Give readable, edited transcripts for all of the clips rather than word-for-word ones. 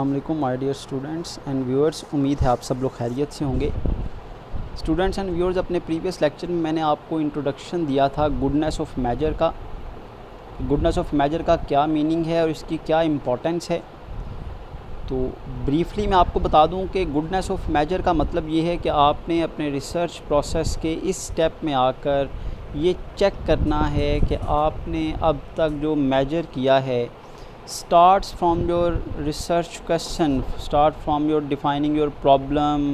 अस्सलामुअलैकुम my dear students and viewers, उम्मीद है आप सब लोग खैरियत से होंगे। स्टूडेंट्स एंड व्यूअर्स, अपने प्रीवियस लेक्चर में मैंने आपको इंट्रोडक्शन दिया था गुडनेस ऑफ मेजर का। गुडनेस ऑफ मेजर का क्या मीनिंग है और इसकी क्या इम्पोर्टेंस है। तो ब्रीफली मैं आपको बता दूं कि गुडनेस ऑफ मेजर का मतलब ये है कि आपने अपने रिसर्च प्रोसेस के इस स्टेप में आकर ये चेक करना है कि आपने अब तक जो मेजर किया है starts from your research question, start from your defining your problem,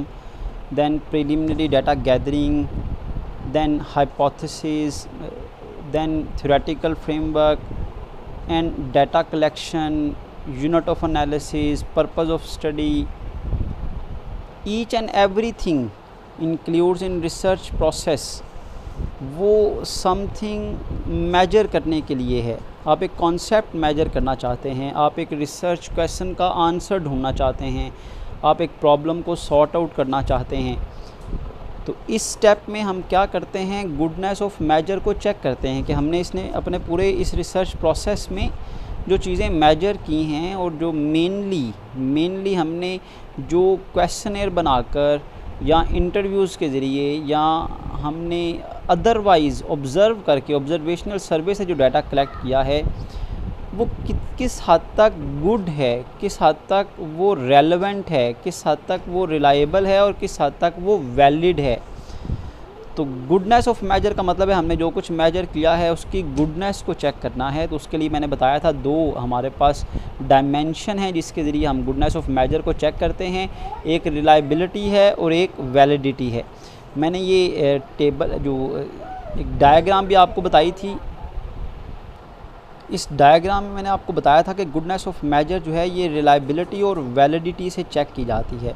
then preliminary data gathering, then hypothesis, then theoretical framework and data collection, unit of analysis, purpose of study. Each and everything includes in research process वो something major करने के लिए है। आप एक concept major करना चाहते हैं, आप एक रिसर्च क्वेश्चन का आंसर ढूंढना चाहते हैं, आप एक प्रॉब्लम को सॉर्ट आउट करना चाहते हैं। तो इस स्टेप में हम क्या करते हैं, गुडनेस ऑफ मेजर को चेक करते हैं कि हमने इसने अपने पूरे इस रिसर्च प्रोसेस में जो चीज़ें मेजर की हैं और जो मेनली हमने जो क्वेश्चनर बनाकर या इंटरव्यूज़ के ज़रिए या हमने अदरवाइज़ ऑब्ज़र्व करके ऑब्ज़र्वेशनल सर्वे से जो डाटा कलेक्ट किया है वो किस हद तक गुड है, किस हद तक वो रेलेवेंट है, किस हद तक वो रिलायबल है और किस हद तक वो वैलिड है। तो गुडनेस ऑफ मेजर का मतलब है हमने जो कुछ मेजर किया है उसकी गुडनेस को चेक करना है। तो उसके लिए मैंने बताया था दो हमारे पास डायमेंशन है जिसके ज़रिए हम गुडनेस ऑफ मेजर को चेक करते हैं। एक रिलायबिलिटी है और एक वैलिडिटी है। मैंने ये टेबल जो एक डायग्राम भी आपको बताई थी, इस डायग्राम में मैंने आपको बताया था कि गुडनेस ऑफ मेजर जो है ये रिलायबिलिटी और वैलिडिटी से चेक की जाती है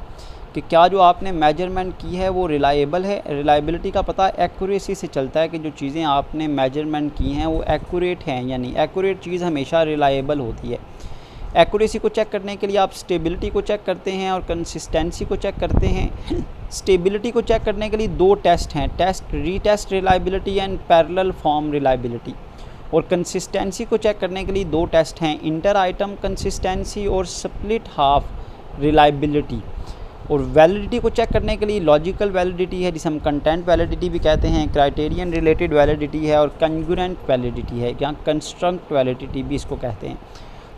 कि क्या जो आपने मेजरमेंट की है वो रिलायबल है। रिलायबिलिटी का पता एक्यूरेसी से चलता है कि जो चीज़ें आपने मेजरमेंट की हैं वो एक्यूरेट हैं, यानी एक्यूरेट चीज़ हमेशा रिलायबल होती है। एक्यूरेसी को चेक करने के लिए आप स्टेबिलिटी को चेक करते हैं और कंसिस्टेंसी को चेक करते हैं। स्टेबिलिटी को चेक करने के लिए दो टेस्ट हैं, retest reliability and parallel form reliability. और कंसिस्टेंसी को चेक करने के लिए दो टेस्ट हैं, इंटर आइटम कंसिस्टेंसी और स्प्लिट हाफ रिलायबिलिटी। और वैलिडिटी को चेक करने के लिए लॉजिकल वैलिडिटी है जिसे हम कंटेंट वैलिडिटी भी कहते हैं, क्राइटेरियन रिलेटेड वैलिडिटी है और कंग्रुएंट वैलिडिटी है, या कंस्ट्रक्ट वैलिडिटी भी इसको कहते हैं।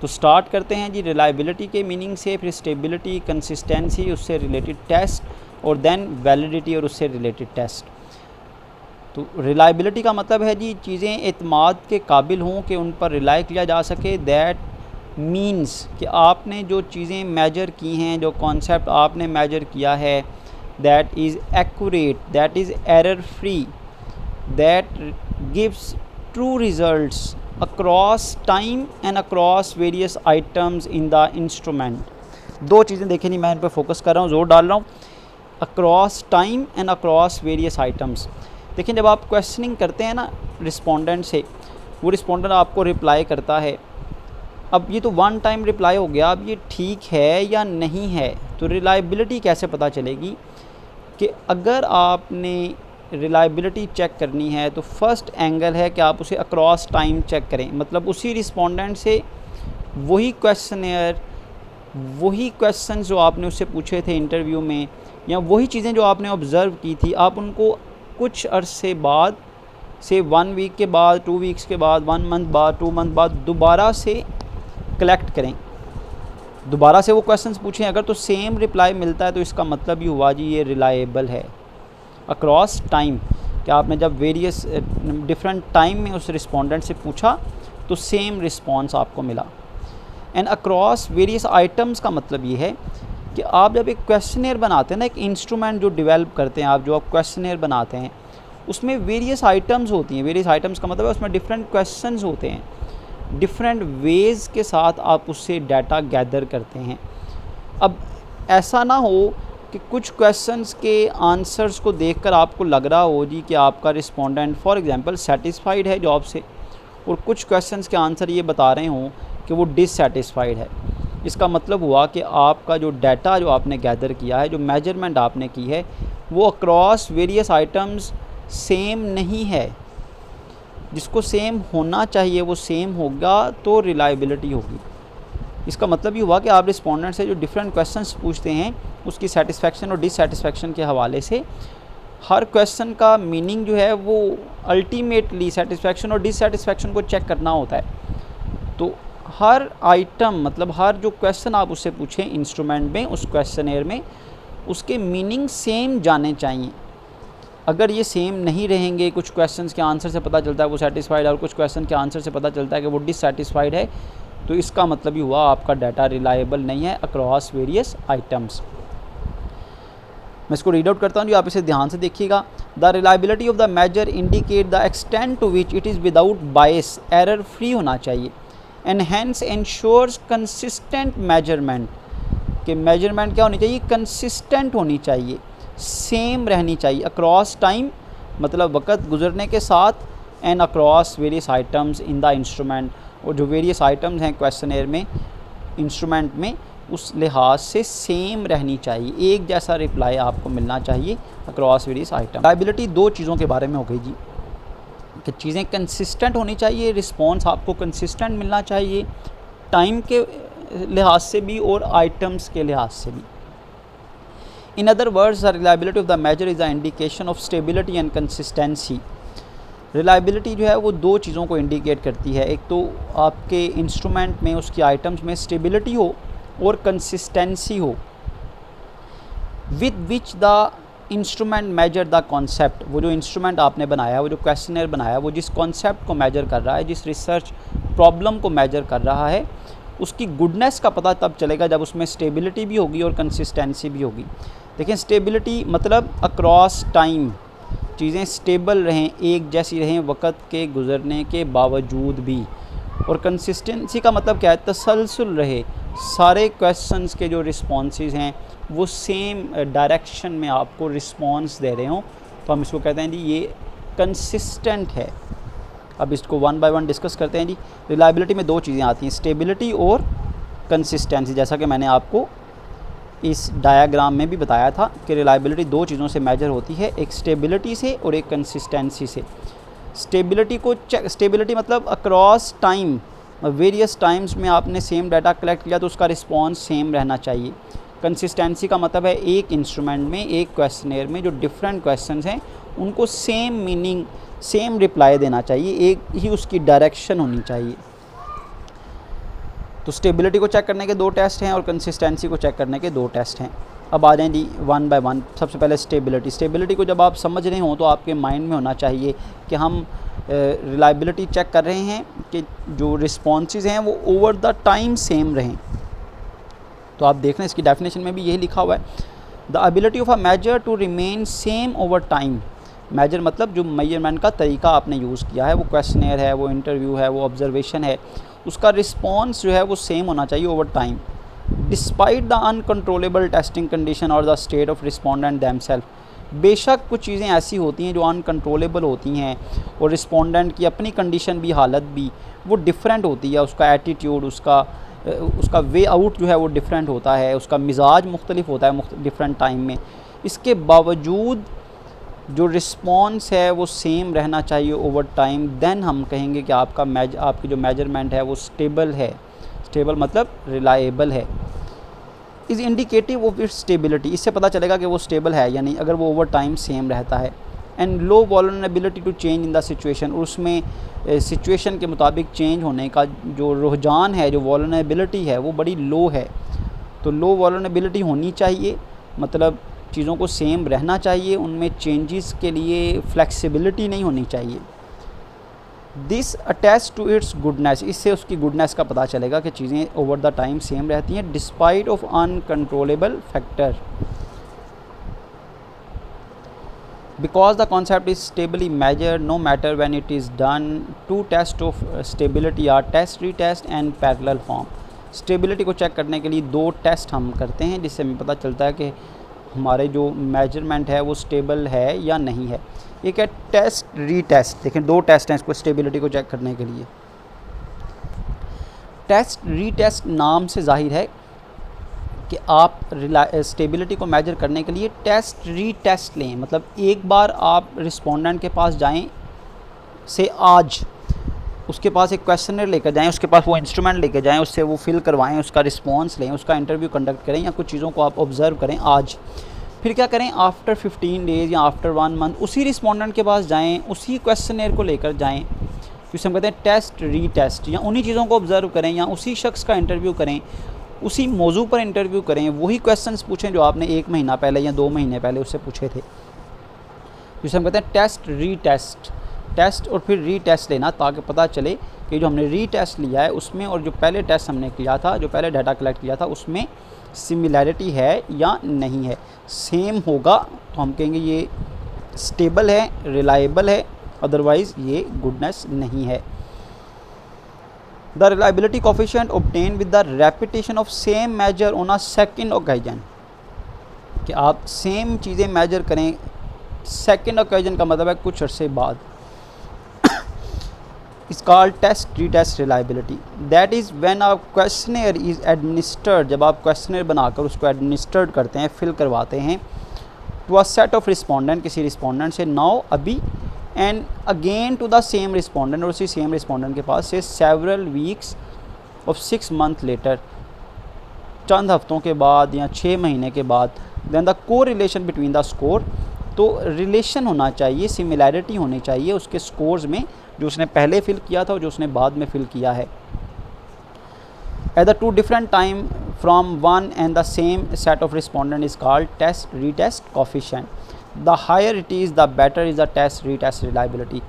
तो स्टार्ट करते हैं जी रिलायबिलिटी के मीनिंग से, फिर स्टेबिलिटी, कंसिस्टेंसी, उससे रिलेटेड टेस्ट और देन वैलिडिटी और उससे रिलेटेड टेस्ट। तो रिलायबिलिटी का मतलब है जी चीज़ें एतमाद के काबिल हों कि उन पर रिलाई किया जा सके। दैट मीन्स कि आपने जो चीज़ें मेजर की हैं, जो कॉन्सेप्ट आपने मेजर किया है, that is accurate, that is error free, that gives true results across time and across various items in the instrument. दो चीज़ें देखें नहीं, मैं इन पर फोकस कर रहा हूँ, जोर डाल रहा हूँ, across time and across various items. देखिए जब आप क्वेश्चनिंग करते हैं ना रिस्पोंडेंट से, वो रिस्पोंडेंट आपको रिप्लाई करता है। अब ये तो वन टाइम रिप्लाई हो गया, अब ये ठीक है या नहीं है। तो रिलायबिलिटी कैसे पता चलेगी कि अगर आपने रिलायबिलिटी चेक करनी है तो फर्स्ट एंगल है कि आप उसे अक्रॉस टाइम चेक करें, मतलब उसी रिस्पोंडेंट से वही क्वेश्चनर, वही क्वेश्चन जो आपने उससे पूछे थे इंटरव्यू में, या वही चीज़ें जो आपने ऑब्ज़र्व की थी, आप उनको कुछ अरसे बाद से 1 वीक के बाद, 2 वीक्स के बाद, 1 मंथ बाद, 2 मंथ बाद दोबारा से कलेक्ट करें, दोबारा से वो क्वेश्चंस पूछें। अगर तो सेम रिप्लाई मिलता है तो इसका मतलब ही हुआ जी ये रिलायबल है। अक्रॉस टाइम कि आपने जब वेरियस डिफरेंट टाइम में उस रिस्पोंडेंट से पूछा तो सेम रिस्पॉन्स आपको मिला। एंड अक्रॉस वेरियस आइटम्स का मतलब ये है कि आप जब एक क्वेश्चनर बनाते हैं ना, एक इंस्ट्रूमेंट जो डेवलप करते हैं आप, जो आप क्वेश्चनर बनाते हैं उसमें वेरियस आइटम्स होती हैं। वेरियस आइटम्स का मतलब है उसमें डिफरेंट क्वेश्चंस होते हैं, डिफरेंट वेज़ के साथ आप उससे डाटा गैदर करते हैं। अब ऐसा ना हो कि कुछ क्वेश्चंस के आंसर्स को देखकर आपको लग रहा हो जी कि आपका रिस्पोंडेंट फॉर एग्जांपल सेटिस्फाइड है जॉब से, और कुछ क्वेश्चंस के आंसर ये बता रहे हों कि वो डिससेटिस्फाइड है। इसका मतलब हुआ कि आपका जो डाटा जो आपने गैदर किया है, जो मेजरमेंट आपने की है, वो अक्रॉस वेरियस आइटम्स सेम नहीं है। जिसको सेम होना चाहिए वो सेम होगा तो रिलायबिलिटी होगी। इसका मतलब ये हुआ कि आप रिस्पोंडेंट से जो डिफरेंट क्वेश्चंस पूछते हैं उसकी सेटिस्फेक्शन और डिससेटिस्फेक्शन के हवाले से हर क्वेश्चन का मीनिंग जो है वो अल्टीमेटली सेटिस्फेक्शन और डिससेटिस्फेक्शन को चेक करना होता है। तो हर आइटम मतलब हर जो क्वेश्चन आप उससे पूछें इंस्ट्रूमेंट में, उस क्वेश्चनेयर में, उसके मीनिंग सेम जाने चाहिए। अगर ये सेम नहीं रहेंगे, कुछ क्वेश्चंस के आंसर से पता चलता है वो सेटिस्फाइड है और कुछ क्वेश्चन के आंसर से पता चलता है कि वो डिससेटिस्फाइड है, तो इसका मतलब ही हुआ आपका डाटा रिलायबल नहीं है अक्रॉस वेरियस आइटम्स। मैं इसको रीड आउट करता हूँ, जो आप इसे ध्यान से देखिएगा। The reliability of the measure indicate the extent to which it is without bias, error free होना चाहिए, and hence ensures consistent measurement, कि मेजरमेंट क्या होनी चाहिए, कंसिस्टेंट होनी चाहिए, सेम रहनी चाहिए अक्रॉस टाइम, मतलब वक्त गुजरने के साथ, and across various items in the instrument, और जो वेरियस आइटम्स हैं क्वेश्चनेयर में, इंस्ट्रूमेंट में, उस लिहाज से सेम रहनी चाहिए, एक जैसा रिप्लाई आपको मिलना चाहिए अक्रॉस वेरियस आइटम। लायबिलिटी दो चीज़ों के बारे में हो गई जी, कि चीज़ें कंसिस्टेंट होनी चाहिए, रिस्पॉन्स आपको कंसिस्टेंट मिलना चाहिए टाइम के लिहाज से भी और आइटम्स के लिहाज से भी। In other words, the reliability of the measure is the indication of stability and consistency. Reliability जो है वो दो चीज़ों को इंडिकेट करती है, एक तो आपके इंस्ट्रूमेंट में, उसकी आइटम्स में स्टेबिलिटी हो और कंसिस्टेंसी हो, with which the instrument measure the concept, वो जो इंस्ट्रूमेंट आपने बनाया, वो जो क्वेश्चनर बनाया, वो जिस कॉन्सेप्ट को मेजर कर रहा है, जिस रिसर्च प्रॉब्लम को मेजर कर रहा है, उसकी गुडनेस का पता तब चलेगा जब उसमें स्टेबिलिटी भी होगी और कंसिस्टेंसी भी होगी। देखिए स्टेबिलिटी मतलब अक्रॉस टाइम चीज़ें स्टेबल रहें, एक जैसी रहें वक़्त के गुज़रने के बावजूद भी, और कंसिस्टेंसी का मतलब क्या है, तसलसल रहे, सारे क्वेश्चंस के जो रिस्पॉन्सेज हैं वो सेम डायरेक्शन में आपको रिस्पॉन्स दे रहे हों, तो हम इसको कहते हैं जी ये कंसिस्टेंट है। अब इसको वन बाय वन डिस्कस करते हैं जी। रिलायबिलिटी में दो चीज़ें आती हैं, स्टेबिलिटी और कंसिस्टेंसी, जैसा कि मैंने आपको इस डायग्राम में भी बताया था कि रिलायबिलिटी दो चीज़ों से मेजर होती है, एक स्टेबिलिटी से और एक कंसिस्टेंसी से। स्टेबिलिटी को चेक, स्टेबिलिटी मतलब अक्रॉस टाइम, वेरियस टाइम्स में आपने सेम डाटा कलेक्ट किया तो उसका रिस्पॉन्स सेम रहना चाहिए। कंसिस्टेंसी का मतलब है एक इंस्ट्रूमेंट में, एक क्वेश्चनेयर में जो डिफरेंट क्वेश्चंस हैं उनको सेम मीनिंग, सेम रिप्लाई देना चाहिए, एक ही उसकी डायरेक्शन होनी चाहिए। तो स्टेबिलिटी को चेक करने के दो टेस्ट हैं और कंसिस्टेंसी को चेक करने के दो टेस्ट हैं। अब आ जाएं जी वन बाय वन। सबसे पहले स्टेबिलिटी। स्टेबिलिटी को जब आप समझ रहे हों तो आपके माइंड में होना चाहिए कि हम रिलायबिलिटी चेक कर रहे हैं कि जो रिस्पॉन्सेज हैं वो ओवर द टाइम सेम रहें। तो आप देख रहे हैं इसकी डेफिनेशन में भी यही लिखा हुआ है, the ability of a measure to remain same over time. Measure मतलब जो मेजरमेंट का तरीका आपने यूज़ किया है, वो क्वेश्चनेयर है, वो इंटरव्यू है, वो ऑब्जर्वेशन है, उसका रिस्पॉन्स जो है वो सेम होना चाहिए over time, despite the uncontrollable testing condition और the state of respondent themselves. बेशक कुछ चीज़ें ऐसी होती हैं जो अनकंट्रोलेबल होती हैं और रिस्पोंडेंट की अपनी कंडीशन भी, हालत भी वो डिफरेंट होती है, उसका एटीट्यूड, उसका वे आउट जो है वो डिफरेंट होता है, उसका मिजाज मुख्तलिफ होता है डिफरेंट टाइम में। इसके बावजूद जो रिस्पॉन्स है वो सेम रहना चाहिए ओवर टाइम, देन हम कहेंगे कि आपकी जो मेजरमेंट है वो स्टेबल है। स्टेबल मतलब रिलायबल है। Is indicative of its stability, इससे पता चलेगा कि वो स्टेबल है या नहीं अगर वो ओवर टाइम सेम रहता है। And low vulnerability to change in the situation, उसमें सिचुएशन के मुताबिक चेंज होने का जो रुझान है, जो वल्नरेबिलिटी है वो बड़ी लो है। तो लो वल्नरेबिलिटी होनी चाहिए, मतलब चीज़ों को सेम रहना चाहिए, उनमें चेंजेस के लिए फ्लेक्सिबिलिटी नहीं होनी चाहिए। This attach to its goodness, इससे उसकी गुडनेस का पता चलेगा कि चीज़ें ओवर द टाइम सेम रहती हैं despite of uncontrollable factor. Because the concept is stably measured no matter when it is done, two tests of stability are test, retest and parallel form। Stability को check करने के लिए दो test हम करते हैं जिससे हमें पता चलता है कि हमारे जो मेजरमेंट है वो स्टेबल है या नहीं है। एक है टेस्ट, रीटेस्ट। देखें दो टेस्ट हैं इसको स्टेबिलिटी को चेक करने के लिए। टेस्ट, रीटेस्ट नाम से जाहिर है कि आप स्टेबिलिटी को मेजर करने के लिए टेस्ट, रीटेस्ट लें, मतलब एक बार आप रिस्पोंडेंट के पास जाएं से आज उसके पास एक क्वेश्चनर लेकर जाएं, उसके पास वो इंस्ट्रूमेंट लेकर जाएं, उससे वो फिल करवाएं, उसका रिस्पांस लें, उसका इंटरव्यू कंडक्ट करें या कुछ चीज़ों को आप ऑब्ज़र्व करें आज। फिर क्या करें, आफ्टर 15 डेज़ या आफ्टर 1 मंथ उसी रिस्पोंडेंट के पास जाएं, उसी क्वेश्चनर को लेकर जाएं, जिसे हम कहते हैं टेस्ट रीटेस्ट, या उन्हीं चीज़ों को ऑब्ज़र्व करें या उसी शख्स का इंटरव्यू करें, उसी मौजू पर इंटरव्यू करें, वही क्वेश्चंस पूछें जो आपने 1 महीना पहले या 2 महीने पहले उससे पूछे थे, जिसे हम कहते हैं टेस्ट रीटेस्ट। टेस्ट और फिर रीटेस्ट लेना, ताकि पता चले कि जो हमने रीटेस्ट लिया है उसमें और जो पहले टेस्ट हमने किया था, जो पहले डाटा कलेक्ट किया था, उसमें सिमिलैरिटी है या नहीं है। सेम होगा तो हम कहेंगे ये स्टेबल है, रिलायबल है, अदरवाइज़ ये गुडनेस नहीं है। The reliability coefficient obtain with the repetition of same major on a second occasion, कि आप सेम चीज़ें मेजर करें सेकंड ओकेजन का मतलब है कुछ अरसे बाद। Is called test retest reliability. That is when a questionnaire is administered, जब आप क्वेश्चनर बनाकर उसको एडमिनिस्टर्ड करते हैं, फिल करवाते हैं, to a set of respondent, किसी रिस्पोंडेंट से, नाउ अभी, and again to the same respondent, और उसी सेम रिस्पोंडेंट के पास से several weeks of 6 month later, चंद हफ्तों के बाद या 6 महीने के बाद, then the correlation between the score, तो रिलेशन होना चाहिए, सिमिलैरिटी होनी चाहिए उसके स्कोर्स में, जो उसने पहले फिल किया था और जो उसने बाद में फिल किया है। At the 2 different time from one and the same set of respondent is called test retest coefficient. The higher it is the better is the test retest reliability.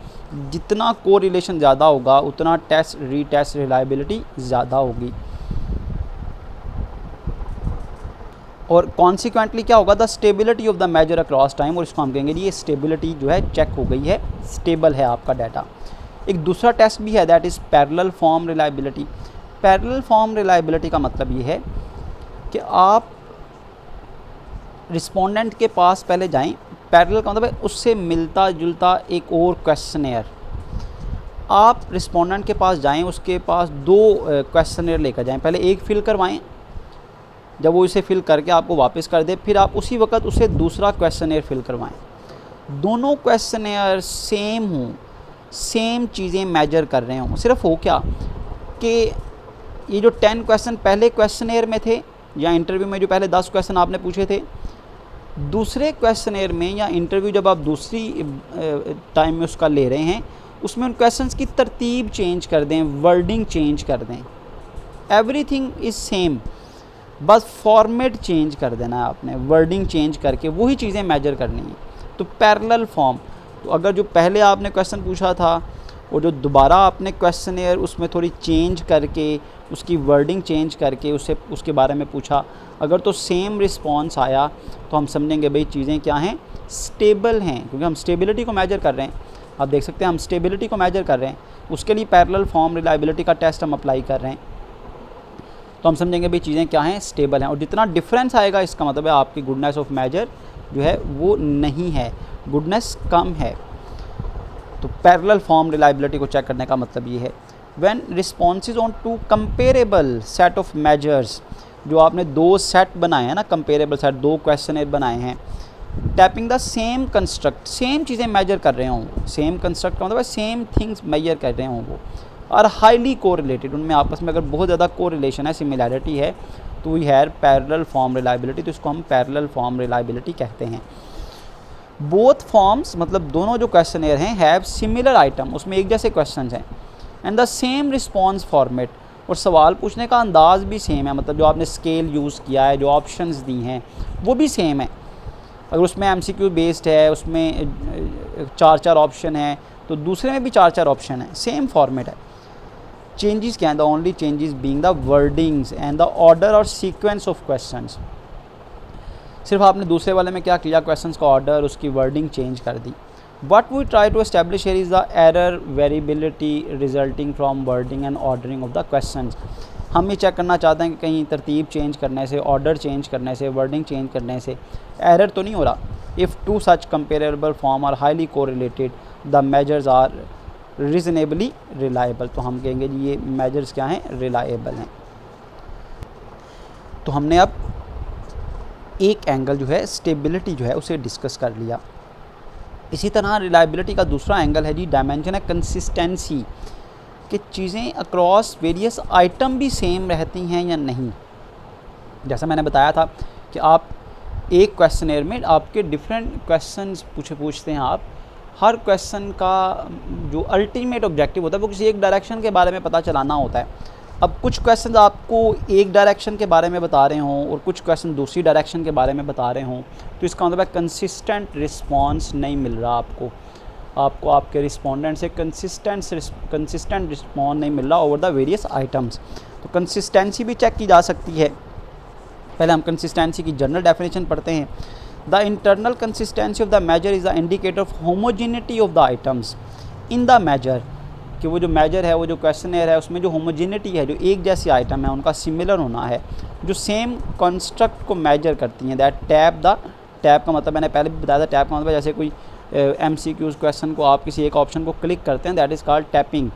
जितना को रिलेशन ज़्यादा होगा उतना टेस्ट रीटेस्ट रिलायबिलिटी ज़्यादा होगी। और consequently क्या होगा, the stability of the measure across time, और इसको हम कहेंगे ये स्टेबिलिटी जो है चेक हो गई है, स्टेबल है आपका डाटा। एक दूसरा टेस्ट भी है, that is parallel form reliability. Parallel form reliability का मतलब ये है कि आप रिस्पोंडेंट के पास पहले जाएं, पैरेलल का मतलब है उससे मिलता जुलता एक और क्वेश्चनर, आप रिस्पोंडेंट के पास जाएं, उसके पास 2 क्वेश्चनर लेकर जाएं, पहले एक फिल करवाएं, जब वो इसे फिल करके आपको वापस कर दे, फिर आप उसी वक्त उसे दूसरा क्वेश्चनर फिल करवाएं। दोनों क्वेश्चनर सेम हों, सेम चीज़ें मेजर कर रहे हों। सिर्फ हो क्या कि ये जो 10 क्वेश्चन पहले क्वेश्चनर में थे या इंटरव्यू में जो पहले 10 क्वेश्चन आपने पूछे थे, दूसरे क्वेश्चनर में या इंटरव्यू जब आप दूसरी टाइम में उसका ले रहे हैं, उसमें उन क्वेश्चंस की तरतीब चेंज कर दें, वर्डिंग चेंज कर दें, एवरीथिंग इज़ सेम, बस फॉर्मेट चेंज कर देना है आपने, वर्डिंग चेंज करके वही चीज़ें मेजर करनी है। तो पैरेलल फॉर्म, तो अगर जो पहले आपने क्वेश्चन पूछा था और जो दोबारा आपने क्वेश्चनर उसमें थोड़ी चेंज करके, उसकी वर्डिंग चेंज करके उसके बारे में पूछा, अगर तो सेम रिस्पॉन्स आया तो हम समझेंगे भाई चीज़ें क्या हैं, स्टेबल हैं, क्योंकि हम स्टेबिलिटी को मेजर कर रहे हैं। आप देख सकते हैं हम स्टेबिलिटी को मेजर कर रहे हैं, उसके लिए पैरेलल फॉर्म रिलायबिलिटी का टेस्ट हम अप्लाई कर रहे हैं, तो हम समझेंगे भाई चीज़ें क्या हैं, स्टेबल हैं। और जितना डिफरेंस आएगा इसका मतलब है आपकी गुडनेस ऑफ मेजर जो है वो नहीं है, गुडनेस कम है। तो पैरेलल फॉर्म रिलायबिलिटी को चेक करने का मतलब ये है, when responses on 2 comparable set of measures, जो आपने 2 सेट बनाए हैं ना, कंपेरेबल सेट, 2 क्वेश्चनर बनाए हैं, tapping the same construct, same चीज़ें मेजर कर रहे हों, सेम कंस्ट्रक्ट का मतलब है सेम थिंग्स मेजर कर रहे हों वो, और हाईली कोरिलेटेड, उनमें आपस में अगर बहुत ज़्यादा कोरिलेशन है, सिमिलैरिटी है, तो we have parallel form reliability, तो इसको हम पैरेलल फॉर्म रिलायबिलिटी कहते हैं। बोथ फॉर्म्स मतलब दोनों जो क्वेश्चनर हैं हैव सिमिलर आइटम, उसमें एक जैसे क्वेश्चंस हैं, and the same response format, और सवाल पूछने का अंदाज़ भी सेम है, मतलब जो आपने स्केल यूज़ किया है, जो ऑप्शंस दी हैं वो भी सेम है। अगर उसमें MCQ बेस्ड है, उसमें 4-4 ऑप्शन है, तो दूसरे में भी 4-4 ऑप्शन है, सेम फॉर्मेट है। चेंजेस क्या हैं, the only changes being the wordings and the order और सीक्वेंस ऑफ क्वेश्चंस। सिर्फ आपने दूसरे वाले में क्या किया, क्वेश्चंस का ऑर्डर, उसकी वर्डिंग चेंज कर दी। What we try to establish here is the error variability resulting from wording and ordering of the questions। हम ये चेक करना चाहते हैं कि कहीं तरतीब चेंज करने से, ऑर्डर चेंज करने से, वर्डिंग चेंज करने से एरर तो नहीं हो रहा। If two such comparable form are highly correlated the measures are reasonably reliable, तो हम कहेंगे जी ये मेजर्स क्या हैं, रिलायबल हैं। तो हमने अब एक एंगल जो है स्टेबिलिटी जो है उसे डिस्कस कर लिया। इसी तरह रिलायबिलिटी का दूसरा एंगल है जी डायमेंशन है कंसिस्टेंसी। कि चीज़ें अक्रॉस वेरियस आइटम भी सेम रहती हैं या नहीं। जैसा मैंने बताया था कि आप एक क्वेश्चनेयर में आपके डिफरेंट क्वेश्चंस पूछते हैं आप, हर क्वेश्चन का जो अल्टीमेट ऑब्जेक्टिव होता है वो किसी एक डायरेक्शन के बारे में पता चलाना होता है। अब कुछ क्वेश्चन आपको एक डायरेक्शन के बारे में बता रहे हों और कुछ क्वेश्चन दूसरी डायरेक्शन के बारे में बता रहे हों, तो इसका मतलब है कंसिस्टेंट रिस्पांस नहीं मिल रहा आपको आपके रिस्पोंडेंट से कंसिस्टेंट रिस्पॉन्स नहीं मिल रहा ओवर द वेरियस आइटम्स। तो कंसिस्टेंसी भी चेक की जा सकती है। पहले हम कंसिस्टेंसी की जनरल डेफिनेशन पढ़ते हैं। The internal consistency of the measure is the indicator of homogeneity of the items in the measure, कि वो जो मेजर है, वो जो क्वेश्चनर है, उसमें जो होमोजेनिटी है, जो एक जैसी आइटम है उनका सिमिलर होना है, जो सेम कंस्ट्रक्ट को मेजर करती हैं। दैट टैप का मतलब मैंने पहले भी बताया था, टैप का मतलब जैसे कोई MCQs क्वेश्चन को आप किसी एक ऑप्शन को क्लिक करते हैं, that is called tapping.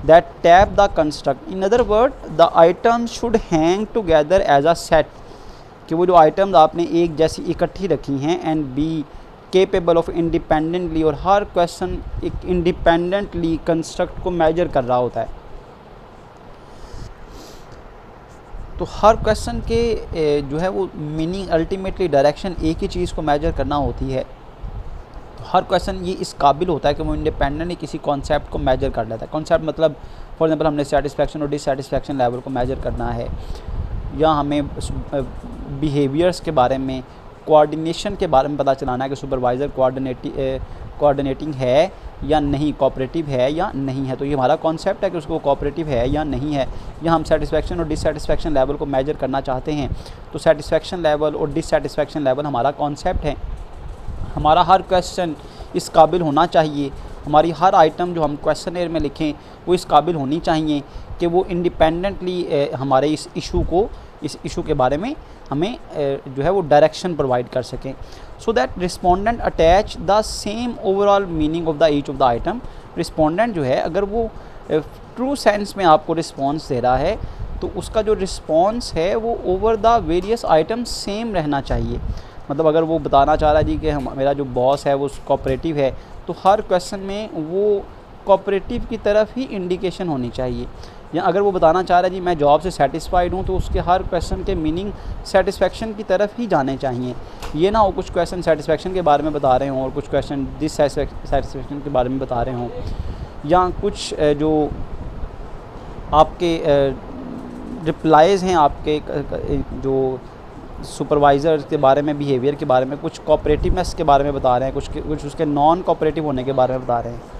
That tap the construct, in other word the items should hang together as a set, कि वो जो आइटम्स आपने एक जैसी इकट्ठी रखी हैं, and be capable of independently, और हर क्वेश्चन एक इंडिपेंडेंटली कंस्ट्रक्ट को मेजर कर रहा होता है। तो हर क्वेश्चन के जो है वो मीनिंग अल्टीमेटली डायरेक्शन एक ही चीज़ को मेजर करना होती है। तो हर क्वेश्चन ये इस काबिल होता है कि वो इंडिपेंडेंटली किसी कॉन्सेप्ट को मेजर कर लेता है। कॉन्सेप्ट मतलब फॉर एग्जांपल हमने सेटिस्फैक्शन और डिससेटिस्फैक्शन लेवल को मेजर करना है, या हमें बिहेवियर्स के बारे में, कोऑर्डिनेशन के बारे में पता चलाना है कि सुपरवाइज़र कोऑर्डिनेटिंग है या नहीं, कोऑपरेटिव है या नहीं है। तो ये हमारा कॉन्सेप्ट है कि उसको कोऑपरेटिव है या नहीं है। या हम सेटिस्फैक्शन और डिससेटिस्फैक्शन लेवल को मेजर करना चाहते हैं, तो सेटिस्फैक्शन लेवल और डिससेटिस्फैक्शन लेवल हमारा कॉन्सेप्ट है। हमारा हर क्वेश्चन इस काबिल होना चाहिए, हमारी हर आइटम जो हम क्वेश्चनर में लिखें वो इस काबिल होनी चाहिए कि वो इंडिपेंडेंटली हमारे इस इशू के बारे में हमें जो है वो डायरेक्शन प्रोवाइड कर सकें। So that respondent attach the same overall meaning of the each of the item. Respondent जो है अगर वो ट्रू सेंस में आपको रिस्पॉन्स दे रहा है, तो उसका जो रिस्पॉन्स है वो over the various item same रहना चाहिए। मतलब अगर वो बताना चाह रहा है जी कि मेरा जो बॉस है वो कोऑपरेटिव है, तो हर क्वेश्चन में वो कोऑपरेटिव की तरफ ही इंडिकेशन होनी चाहिए। या अगर वो बताना चाह रहा है जी मैं जॉब से सेटिस्फाइड हूँ, तो उसके हर क्वेश्चन के मीनिंग सेटिस्फेक्शन की तरफ ही जाने चाहिए। ये ना हो कुछ क्वेश्चन सेटिस्फेक्शन के बारे में बता रहे हों और कुछ क्वेश्चन डिससेटिस्फेक्शन के बारे में बता रहे हों, या कुछ जो आपके रिप्लाइज़ हैं आपके जो सुपरवाइज़र के बारे में, बिहेवियर के बारे में, कुछ कोऑपरेटिवनेस के बारे में बता रहे हैं, कुछ उसके नॉन कोऑपरेटिव होने के बारे में बता रहे हैं।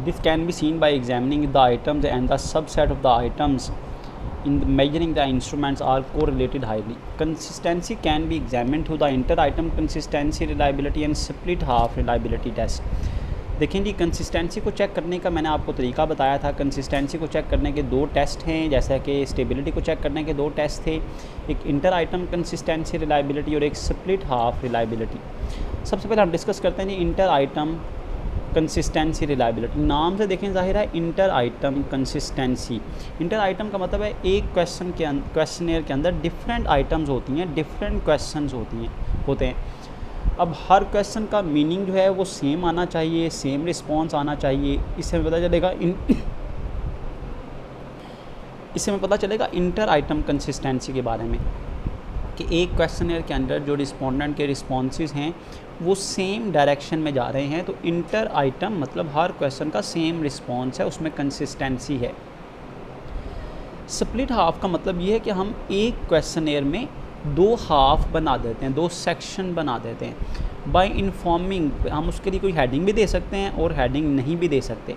This can be seen by examining the items and the subset of the items in measuring the instruments are correlated highly. Consistency can be examined through the inter-item consistency reliability and split half reliability test. देखें जी, consistency को check करने का मैंने आपको तरीका बताया था। Consistency को चेक करने के दो टेस्ट हैं, जैसा कि स्टेबिलिटी को चेक करने के दो टेस्ट थे, एक इंटर आइटम कंसिस्टेंसी रिलायबिलिटी और एक स्प्लिट हाफ रिलायबिलिटी। सबसे पहले हम डिस्कस करते हैं जी इंटर आइटम कंसिस्टेंसी रिलायबिलिटी। नाम से देखें जाहिर है inter item consistency. Inter item का मतलब है एक क्वेश्चनर के अंदर डिफरेंट आइटम्स होती हैं, डिफरेंट क्वेश्चंस होते हैं। अब हर क्वेश्चन का मीनिंग जो है वो सेम आना चाहिए, सेम रिस्पॉन्स आना चाहिए। इससे हमें पता चलेगा इंटर आइटम कंसिस्टेंसी के बारे में, कि एक क्वेश्चनर के अंदर जो रिस्पोंडेंट के रिस्पॉन्सेज हैं वो सेम डायरेक्शन में जा रहे हैं। तो इंटर आइटम मतलब हर क्वेश्चन का सेम रिस्पॉन्स है, उसमें कंसिस्टेंसी है। स्प्लिट हाफ का मतलब ये है कि हम एक क्वेश्चनर में दो हाफ बना देते हैं, दो सेक्शन बना देते हैं। बाय इन्फॉर्मिंग, हम उसके लिए कोई हेडिंग भी दे सकते हैं और हेडिंग नहीं भी दे सकते।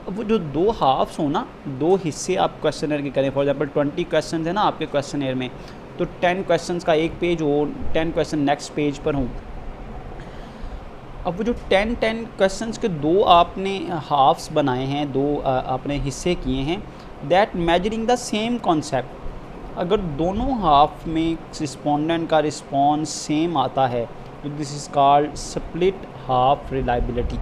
अब वो जो दो हाफ्स हो ना, दो हिस्से आप क्वेश्चनर के करें, फॉर एग्जांपल 20 क्वेश्चन है ना आपके क्वेश्चनर में, तो 10 क्वेश्चंस का एक पेज हो, 10 क्वेश्चन नेक्स्ट पेज पर हों। अब वो जो 10 क्वेश्चंस के दो आपने हाफ्स बनाए हैं, दो आपने हिस्से किए हैं, that measuring the same concept. अगर दोनों हाफ में रिस्पोंडेंट का रिस्पॉन्स सेम आता है तो this is called split half reliability.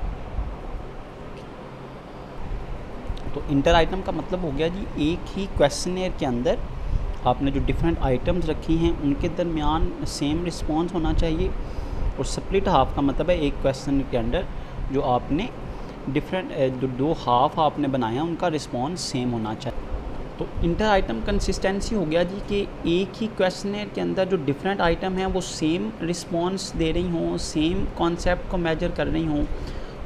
तो इंटर आइटम का मतलब हो गया जी एक ही क्वेश्चनर के अंदर आपने जो डिफरेंट आइटम्स रखी हैं उनके दरमियान सेम रिस्पॉन्स होना चाहिए। और स्प्लिट हाफ का मतलब है एक क्वेश्चन के अंदर जो आपने डिफरेंट जो दो हाफ आपने बनाया उनका रिस्पॉन्स सेम होना चाहिए। तो इंटर आइटम कंसिस्टेंसी हो गया जी कि एक ही क्वेश्चनर के अंदर जो डिफरेंट आइटम हैं वो सेम रिस्पॉन्स दे रही हों, सेम कॉन्सेप्ट को मेजर कर रही हों।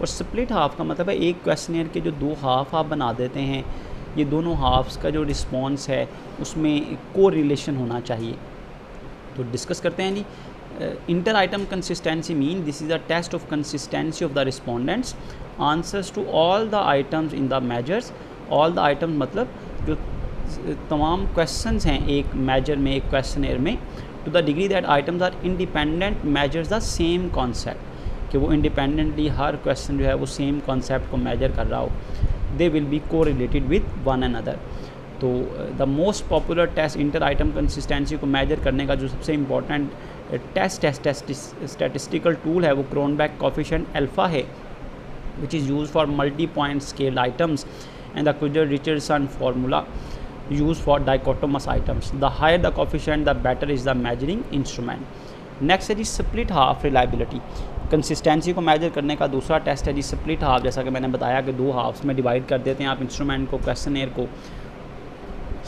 और स्प्लिट हाफ का मतलब है एक क्वेश्चनर के जो दो हाफ आप बना देते हैं, ये दोनों हाफ्स का जो रिस्पॉन्स है उसमें को रिलेशन होना चाहिए। तो डिस्कस करते हैं जी। Inter item consistency mean this is a test of consistency of the respondents answers to all the items in the measures. All the items मतलब जो तमाम क्वेश्चंस हैं एक मेजर में, एक क्वेश्चनर में, to the degree that items are independent measures the same concept, कि वो इंडिपेंडेंटली हर क्वेश्चन जो है वो सेम कॉन्सेप्ट को मेजर कर रहा हो। They will be correlated with one another. तो the most popular test inter item consistency को मेजर करने का जो सबसे इम्पॉर्टेंट स्टैटिस्टिकल टूल है वो क्रोनबेक कोफिशिएंट अल्फा है, which is used for multi-point scaled items, and the Kruger-Richardson formula used for dichotomous items. The higher the coefficient, the better is the measuring instrument. Next है जी split half reliability. Consistency को measure करने का दूसरा test है जी split half. जैसा कि मैंने बताया कि दो हाफ्स में डिवाइड कर देते हैं आप इंस्ट्रूमेंट को, क्वेश्चनर को।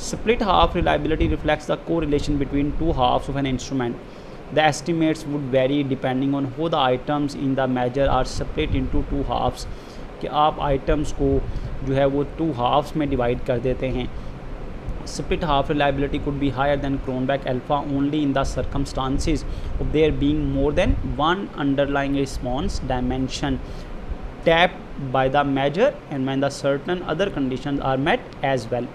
Split half reliability reflects the correlation between two halves of an instrument. The estimates would vary depending on how the items in the measure are split into two halves, कि आप items को जो है वो to halves में divide कर देते हैं। Split half reliability could be higher than Cronbach alpha only in the circumstances of there being more than one underlying response dimension tapped by the measure and when the certain other conditions are met as well.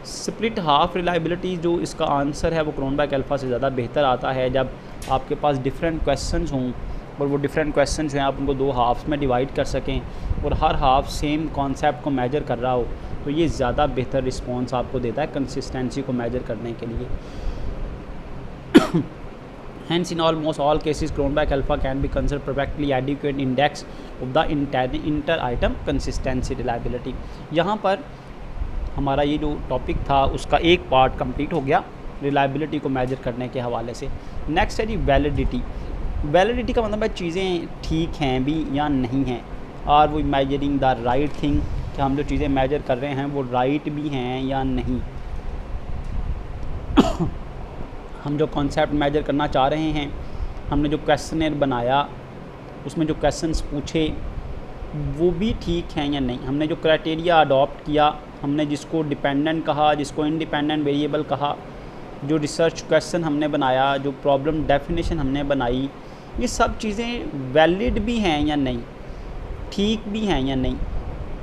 Split half reliability जो इसका answer है वो Cronbach alpha से ज़्यादा बेहतर आता है जब आपके पास डिफरेंट क्वेश्चंस हों और वो डिफरेंट क्वेश्चंस जो हैं आप उनको दो हाफ्स में डिवाइड कर सकें और हर हाफ सेम कॉन्सेप्ट को मेजर कर रहा हो, तो ये ज़्यादा बेहतर रिस्पॉन्स आपको देता है कंसिस्टेंसी को मेजर करने के लिए। Hence, in almost all cases, Cronbach alpha can be considered perfectly adequate index of the inter-item consistency reliability. यहाँ पर हमारा ये जो टॉपिक था उसका एक पार्ट कंप्लीट हो गया रिलायबिलिटी को मेजर करने के हवाले से। नेक्स्ट है जी वैलिडिटी। वैलिडिटी का मतलब है चीज़ें ठीक हैं भी या नहीं हैं, आर वो मेजरिंग द राइट थिंग, कि हम जो चीज़ें मेजर कर रहे हैं वो राइट भी हैं या नहीं। हम जो कॉन्सेप्ट मेजर करना चाह रहे हैं, हमने जो क्वेश्चनर बनाया उसमें जो क्वेश्चंस पूछे वो भी ठीक हैं या नहीं। हमने जो क्राइटेरिया अडॉप्ट किया, हमने जिसको डिपेंडेंट कहा, जिसको इंडिपेंडेंट वेरिएबल कहा, जो रिसर्च क्वेश्चन हमने बनाया, जो प्रॉब्लम डेफिनेशन हमने बनाई, ये सब चीज़ें वैलिड भी हैं या नहीं, ठीक भी हैं या नहीं।